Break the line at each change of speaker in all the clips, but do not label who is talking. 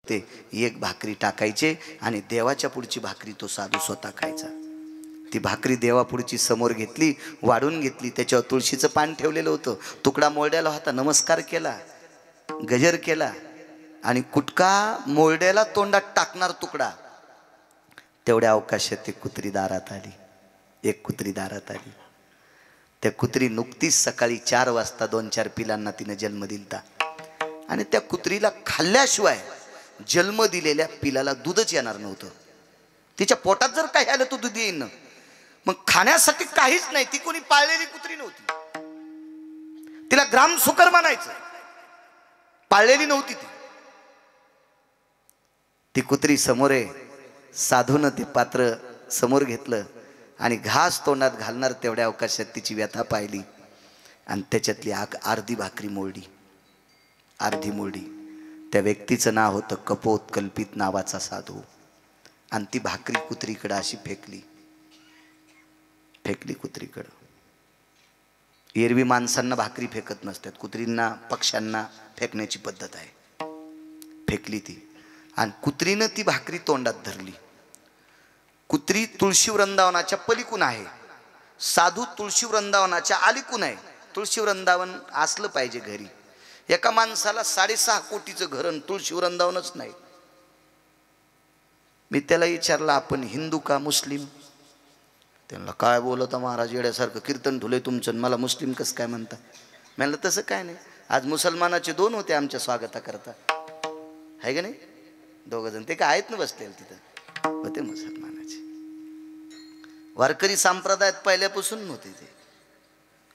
ते एक भाकरी टाकायचे आणि देवाच्या पुढची भाकरी तो साधू स्वतः खायचा. ती भाकरी देवापुढची समोर घेतली, वाढून घेतली, त्याच्यावर तुळशीचं पान ठेवलेलं होतं, तुकडा मोरड्याला होता, नमस्कार केला, गजर केला आणि कुटका मोरड्याला तोंडात टाकणार तुकडा. तेवढ्या अवकाशात ती कुत्री दारात आली. एक कुत्री दारात आली. त्या कुत्री नुकतीच सकाळी 4 वाजता 2-4 पिलांना तिने जन्म दिलता आणि त्या कुत्रीला खाल्ल्याशिवाय जन्म दिलेल्या पिलाला दूधच येणार नव्हतं. तिच्या पोटात जर काही आलं तर दूध येईन. मग खाण्यासाठी काहीच नाही. ती कोणी पाळलेली कुत्री नव्हती. तिला ग्राम सुकर म्हणायचं, पाळलेली नव्हती ती. ती कुत्री समोर आहे. साधून ते पात्र समोर घेतलं आणि घास तोंडात घालणार तेवढ्या अवकाशात तिची व्यथा पाहिली आणि त्याच्यातली अर्धी भाकरी मोडली. अर्धी मोडली. त्या व्यक्तीचं नाव होतं कपोत कल्पित नावाचा साधू. आणि ती भाकरी कुत्रीकडे अशी फेकली कुत्रीकडं. एरवी माणसांना भाकरी फेकत नसतात, कुत्रींना पक्ष्यांना फेकण्याची पद्धत आहे. फेकली ती आणि कुत्रीनं ती भाकरी तोंडात धरली. कुत्री तुळशी वृंदावनाच्या पलीकडून आहे, साधू तुळशी वृंदावनाच्या अलीकडून आहे. तुळशी वृंदावन असलं पाहिजे घरी. एका माणसाला 6.5 कोटीचं घर आणि तुळशी वृंदावनच नाही. मी त्याला विचारलं, आपण हिंदू का मुस्लिम? त्यांना काय बोलता महाराज, येड्यासारखं कीर्तन ठुले तुमचं, मला मुस्लिम कसं काय म्हणता? म्हणलं तसं काय नाही, आज मुसलमानाचे 2 होते आमच्या स्वागता करता, आहे का नाही? 2 जण ते काय आहेत ना बसलेले तिथं, होते मुसलमानाचे. वारकरी संप्रदायात पहिल्यापासून नव्हते ते.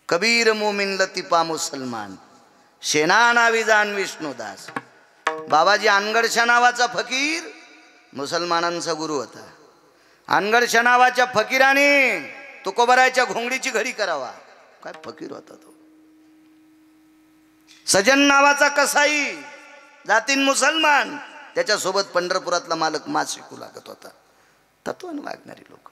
कबीर मोमिन लतिफा मुसलमान, शेनाना विजान विष्णुदास. बाबाजी अनगडशा नावाचा फकीर मुसलमानांचा गुरु होता. अनगडशा नावाच्या फकीराने तुकोबराच्या घोंगडीची घडी करावा. काय फकीर होता तो. सजन नावाचा कसाई, जातीन मुसलमान, त्याच्यासोबत पंढरपुरातला मालक मास शिकू लागत होता. तत्वाने वागणारी लोक,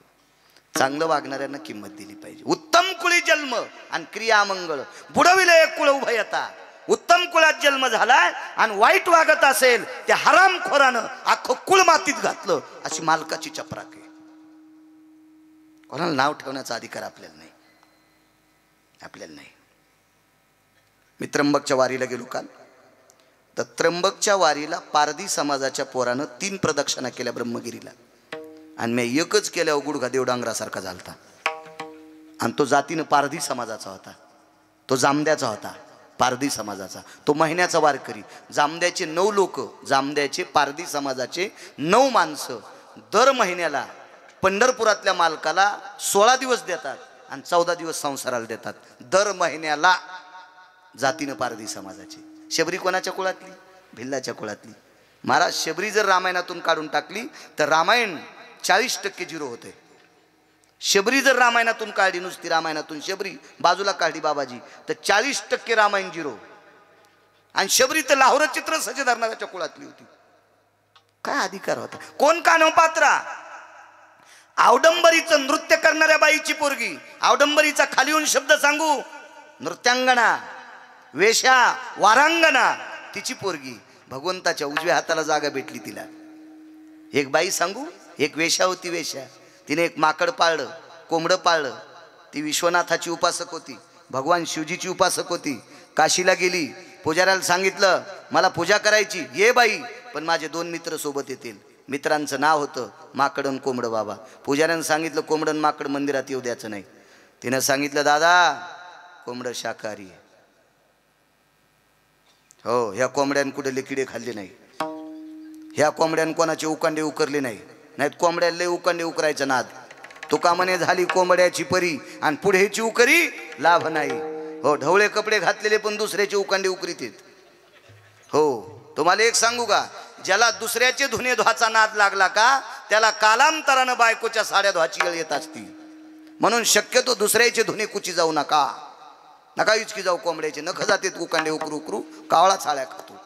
चांगलं वागणाऱ्यांना किंमत दिली पाहिजे. उत्तम कुळी जन्म आणि क्रिया मंगळ, बुडविले कुळ उभयता. उत्तम कुळात जन्म झालाय आणि वाईट वागत असेल त्या हरामखोरानं अख्खं कुळ मातीत घातलं, अशी मालकाची चपराक आहे. कोणाला नाव ठेवण्याचा अधिकार आपल्याला नाही, आपल्याला नाही. मी त्र्यंबकच्या वारीला गेलो काल. तर त्र्यंबकच्या वारीला पारधी समाजाच्या पोरानं 3 प्रदक्षिणा केल्या ब्रह्मगिरीला आणि मी एकच केल्या गुडघा देवडांगरासारखा झालता. आणि तो जातीनं पारधी समाजाचा होता, तो जामद्याचा होता, पारधी समाजाचा. तो महिन्याचा वारकरी. जामद्याचे 9 लोक, जामद्याचे पारधी समाजाचे 9 माणसं दर महिन्याला पंढरपुरातल्या मालकाला 16 दिवस देतात आणि 14 दिवस संसाराला देतात. दर महिन्याला. जातीनं पारधी समाजाचे. शबरी कोणाच्या कुळातली? भिल्लाच्या कुळातली. महाराज शबरी जर रामायणातून काढून टाकली तर रामायण 40% झिरो होते. शबरी जर रामायणातून काढली, नुसती रामायणातून शबरी बाजूला काढली बाबाजी, तर 40% रामायण झिरो. आणि शबरी तर लाहोर चित्र सजे धरणाऱ्याच्या कुळातली होती. काय अधिकार होता? कोण कानव पात्रा? आवडंबरीचं नृत्य करणाऱ्या बाईची पोरगी. आवडंबरीचा खाली येऊन शब्द सांगू, नृत्यांगणा, वेश्या, वारांगणा, तिची पोरगी. भगवंताच्या उजव्या हाताला जागा भेटली तिला. एक बाई सांगू, एक वेश्या होती. वेश्या, तिने एक माकड पाळलं, कोंबडं पाळलं. ती विश्वनाथाची उपासक होती, भगवान शिवजीची उपासक होती. काशीला गेली, पुजाऱ्याला सांगितलं मला पूजा करायची, ये बाई, पण माझे 2 मित्र सोबत येतील. मित्रांचं नाव होतं माकड आणि कोंबडं बाबा. पुजाऱ्यानं सांगितलं कोंबडं आणि माकड मंदिरात येऊ द्यायचं नाही. तिनं सांगितलं दादा कोंबडं शाकाहारी आहे. हो, ह्या कोंबड्यानं कुठे किडे खाल्ले नाही, ह्या कोंबड्यानं कोणाचे उकांडे उकरले नाही. नाहीत कोंबड्याला लय उकांडे उकरायचं नाद. तुका म्हणे झाली कोंबड्याची परी आणि पुढेची उकरी लाभ नाही. हो, ढवळे कपडे घातलेले पण दुसऱ्याचे उकांडे उकरीत. हो, तुम्हाला एक सांगू का, ज्याला दुसऱ्याचे धुणे धुवाचा नाद लागला का त्याला कालांतरानं बायकोच्या साड्या धुवाची वेळ येत असती. म्हणून शक्यतो दुसऱ्याचे धुणे कुची जाऊ नका, नका इचकी जाऊ. कोंबड्याचे नख जाते उकांडे उकरू उकरू, कावळा चाळ्या खातो.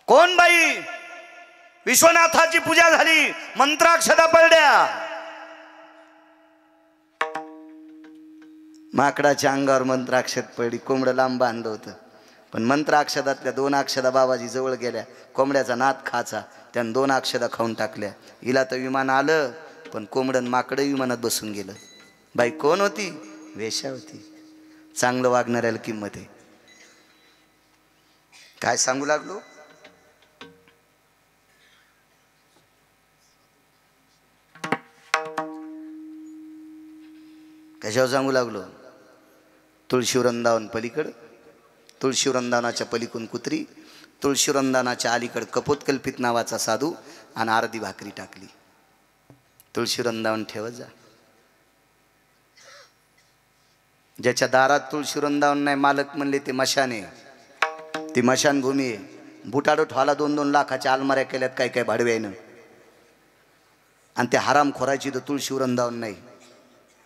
कोण बाई? विश्वनाथाची पूजा झाली, मंत्राक्षता पडल्या, माकडाच्या अंगावर मंत्राक्षत पडली. कोंबडं लांब बांधलं होतं, पण मंत्राक्षदातल्या 2 अक्षदा बाबाजी जवळ गेल्या. कोंबड्याचा नाद खाचा. त्यानं 2 अक्षदा खाऊन टाकल्या. हिला तर विमान आलं, पण कोंबडन माकडं विमानात बसून गेलं. बाई कोण होती? वेश्या होती. चांगलं वागणाऱ्याला किंमत आहे. काय सांगू लागलो? कशावर सांगू लागलो? तुळशी वृंदावन पलीकडं, तुळशी वृंदावनाच्या पलीकडून कुत्री, तुळशी वृंदावनाच्या अलीकडं कपोतकल्पित नावाचा साधू आणि अर्धी भाकरी टाकली. तुळशी वृंदावन ठेवत जा. ज्याच्या दारात तुळशी वृंदावन नाही, मालक म्हणले ते मशान आहे, ती मशानभूमी आहे. बुटाडो ठोला 2-2 लाखाच्या अलमाऱ्या केल्यात काय काय भाडव्यानं. आणि ते हराम खोराची तर तुळशी वृंदावन नाही,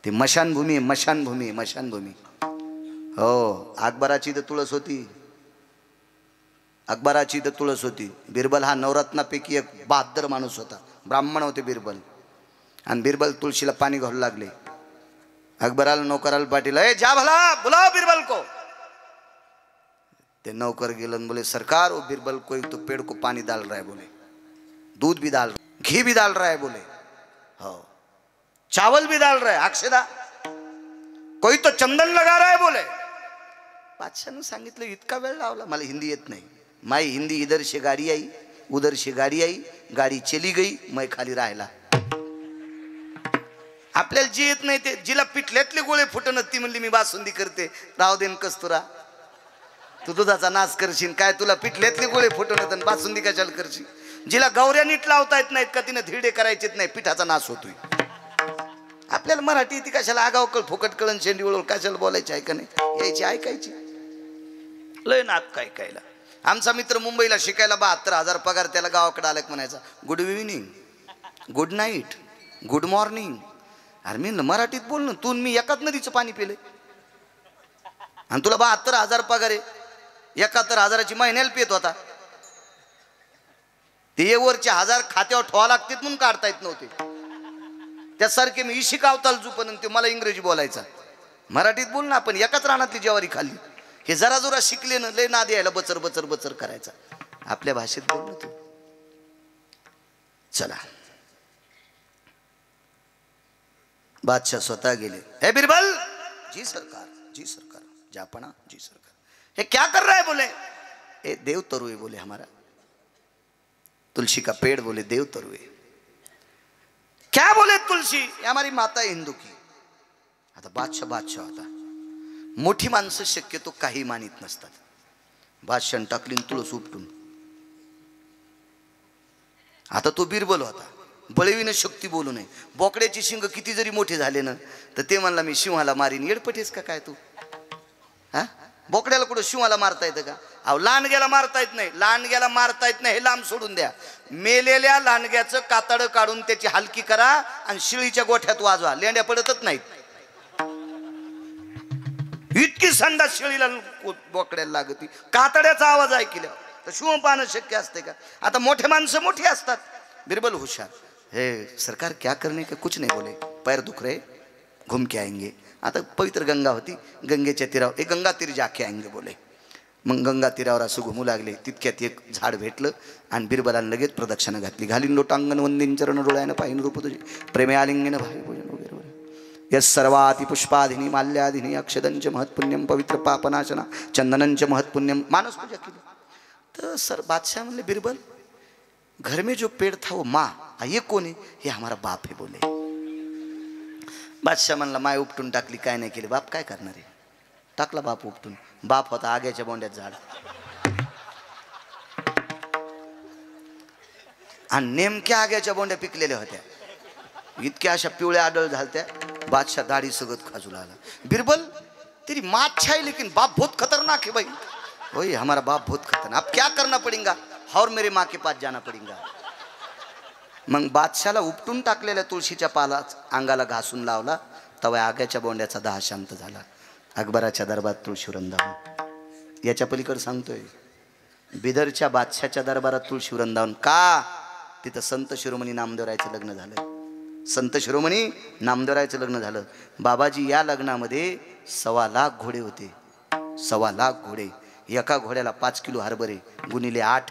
ती मशानभूमी आहे, मशानभूमी, मशानभूमी. हो, अकबराची तर तुळस होती, अकबराची तर तुळस होती. बिरबल हा नवरत्नापैकी एक बहादर माणूस होता, ब्राह्मण होते बिरबल. आणि बिरबल तुळशीला पाणी घालू लागले. अकबराला नौकराला पाटील, ए जा भला बुलाओ बिरबल को. ते नौकर गेलन, बोले सरकार वो बिरबल कोई तो पेड़ को पानी डाल रहा है, बोले दूध भी डाल, घी भी डाल रहा है, बोले हो चावल भी डाल रहा है, अक्षदा कोई तो चंदन लगा रहा है, बोले. बादशाह ने सांगितलं, इतका वेळ लावला, मला हिंदी येत नाही. माई हिंदी इधर से गाड़ी आई, उधर से गाड़ी आई, गाड़ी चली गई, मैं खाली राहिला. आपल्याला जी येत नाही ते, जिला पिठल्यातले गोळे फुटन ती म्हणली मी बासुंदी करते. राव देन कस्तुरा, तू दुधाचा नाश करशील काय? तुला पिठल्यातले गोळे फुटणत आणि बासुंदी कशाला करशील? जिला गौऱ्या नीट लावता येत नाहीत का, तिने धिरडे करायचेच नाही, पिठाचा नाश होतोय. आपल्याला मराठी ती कशाला आगाव कळ फुकट कळण शेंडी वळवळ कशाला बोलायची आहे का नाही? यायची ऐकायची लय नात काय कायला. आमचा मित्र मुंबईला शिकायला 72,000 पगार, त्याला गावाकडे आलं म्हणायचा good evening, good night, good morning. अरे मी मराठीत बोल ना, तू मी एकाच नदीचं पाणी पिले आणि तुला 72,000 पगार आहे. 71,000ची महिन्याला पित होता. ते वरचे 1000 खात्यावर ठेवा लागतात म्हणून काढता येत नव्हते. त्यासारखे मी शिकावताल जुपन ते मला इंग्रजी बोलायचा. मराठीत बोल ना, आपण एकाच रानातली ज्वारी खाल्ली. हे जरा जरा शिकले ना, लय नाद यायला बचर बचर बचर करायचा. आपल्या भाषेत बोल ना तू. चला, बादशाह स्वतः गेले. हे बिरबल, जी सरकार, जी सरकार, जापना, जी सरकार. ये क्या कर रहा है? बोले ए देव तरु है, बोले हमारा तुलसी का पेड़, बोले देव तरु है. क्या बोले? तुलसी ये हमारी माता है हिंदू की. आता बादशाह बादशाह होता. मोठी माणसं शक्यतो काही मानित नसतात. बादशाह टाकली तुळस उपटून. आता तो बिरबल होता, बळवीनं शक्ती बोलू नये. बोकड्याची शिंग किती जरी मोठे झाले ना, तर ते म्हणला मी सिंहाला मारीन. येडपटेस का काय तू? हा, बोकड्याला कुठं शिवाला मारता येतं का? अहो लांडग्याला मारता येत नाही, लांडग्याला मारता येत नाही हे लांब सोडून द्या. मेलेल्या लांडग्याचं कातडं काढून त्याची हलकी करा आणि शिळीच्या गोठ्यात वाजवा, लेंड्या पडतच नाहीत. इतकी संडा शिळीला बोकड्याला लागती. कातड्याचा आवाज ऐकल्या तर शिव पाहणं शक्य असते का? आता मोठे माणसं मोठी असतात. बिरबल हुशार. हे सरकार क्या करने के? कुछ नहीं, बोले पैर दुख रहे, घूम के आएंगे. आता पवित्र गंगा होती, गंगेच्या तीरावर एक गंगा तीर जाके आएंगे, बोले. मग गंगा तीरावर असं घुमू लागले. तितक्यात एक झाड भेटलं आणि बिरबलानं लगेच प्रदक्षिणा घातली. घालीन लोटांगण वंदीन चरण डोळ्यानं पाहिन रूप तुझे, प्रेमे आलिंगन भाई भोजन वगैरे वगैरे. यस सर्वाति पुष्पाधिनी माल्याधिनी अक्षदंच महत्पुण्यम पवित्र पापनाशना चंदनंच महत्पुण्यम. मानस पूजा केली. तर सर बादशाह म्हणले बिरबल, घर में जो पेड़ था वो माँ, ये कौन है? ये हमारा बाप है, बोले. बादशाह म्हणला माय उपटून टाकली, काय नाही केली. बाप काय करणार आहे? टाकला बाप उपटून. बाप होता आग्याच्या बोंड्यात झाड. आणि नेमक्या आग्याच्या बोंड्या पिकलेल्या होत्या. इतक्या अशा पिवळ्या आडळ झालत्या. बादशाह दाढी सगत खाजू लागला. बिरबल तेरी माँ अच्छा है लेकिन बाप बहुत खतरनाक है भाई. वही हमारा बाप बहुत खतरनाक, अब क्या करना पड़ेगा? और मेरे माँ के पास जाना पड़ेगा. मग बादशाला उपटून टाकलेल्या तुळशीच्या पालाच अंगाला घासून लावला. तवा आग्याच्या बोंड्याचा दाह शांत झाला. अकबराच्या दरबारात तुळशी वृंदावन. याच्या पलीकडे सांगतोय, बिदरच्या बादशाच्या दरबारात तुळशी वृंदावन का? तिथं संत शिरोमणी नामदेवरायचं लग्न झालं. संत शिरोमणी नामदेवरायचं लग्न झालं. बाबाजी या लग्नामध्ये 1.25 लाख घोडे होते. 1.25 लाख घोडे. एका घोड्याला 5 किलो हरभरे गुणिले 8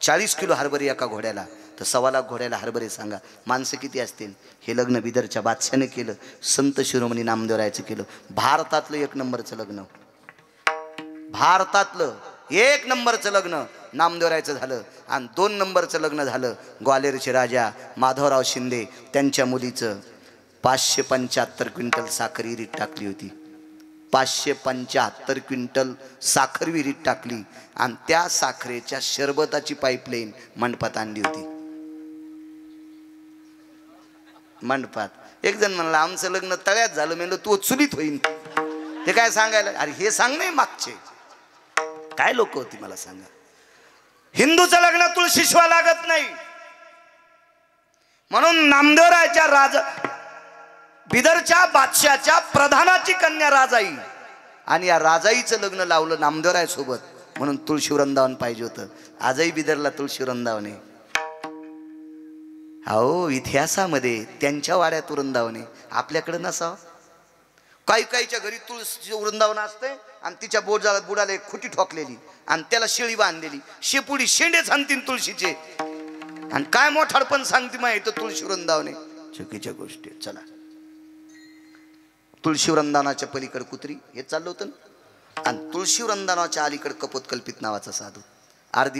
40 किलो हरभरे एका घोड्याला, तर 1.25 लाख घोड्याला हरभरे सांगा माणसं किती असतील. हे लग्न बिदरच्या बादशाने केलं, संत शिरोमणी नामदेवरायाचं केलं. भारतातलं 1 नंबरचं लग्न, भारतातलं 1 नंबरचं लग्न नामदेवरायचं झालं. आणि 2 नंबरचं लग्न झालं ग्वाल्हेरचे राजा माधवराव शिंदे, त्यांच्या मुलीचं. 575 क्विंटल साखर विहिरीत टाकली होती, 575 क्विंटल साखर विहिरीत टाकली. आणि त्या साखरेच्या शरबताची पाईपलाईन मंडपात आणली होती. मंडपात एक जण म्हणला आमचं लग्न तळ्यात झालं, म्हणलं तू चुलीत होईन. ते काय सांगायला, अरे हे सांग नाही मागचे काय लोक होती मला सांगा. हिंदूचं लग्न तुळशी शिवाय लागत नाही, म्हणून नामदेवरायच्या राजा बिदरच्या बादशाच्या प्रधानाची कन्या राजाई, आणि या राजाईचं लग्न लावलं नामदेवराय सोबत, म्हणून तुळशी वृंदावन पाहिजे होतं. आजही बिदरला तुळशी वृंदावन आहे. हो, इतिहासामध्ये त्यांच्या वाड्यात वृंदावन आहे, आपल्याकडे नसावं. काही काहीच्या घरी तुळशी वृंदावन असते आणि तिच्या बुडाला एक खुटी ठोकलेली आणि त्याला शिळी बांधलेली, शेपुडी शेंडे सांगतील तुळशीचे, आणि काय मोठाडपण सांगते माहिती तुळशी वृंदावन आहे. चुकीच्या गोष्टी. चला, तुळशी वृंदावनाच्या पलीकडे कुत्री हे चाललं होतं, आणि तुळशी वृंदावनाच्या अलीकडे कपोत कल्पित नावाचा साधू. अर्धी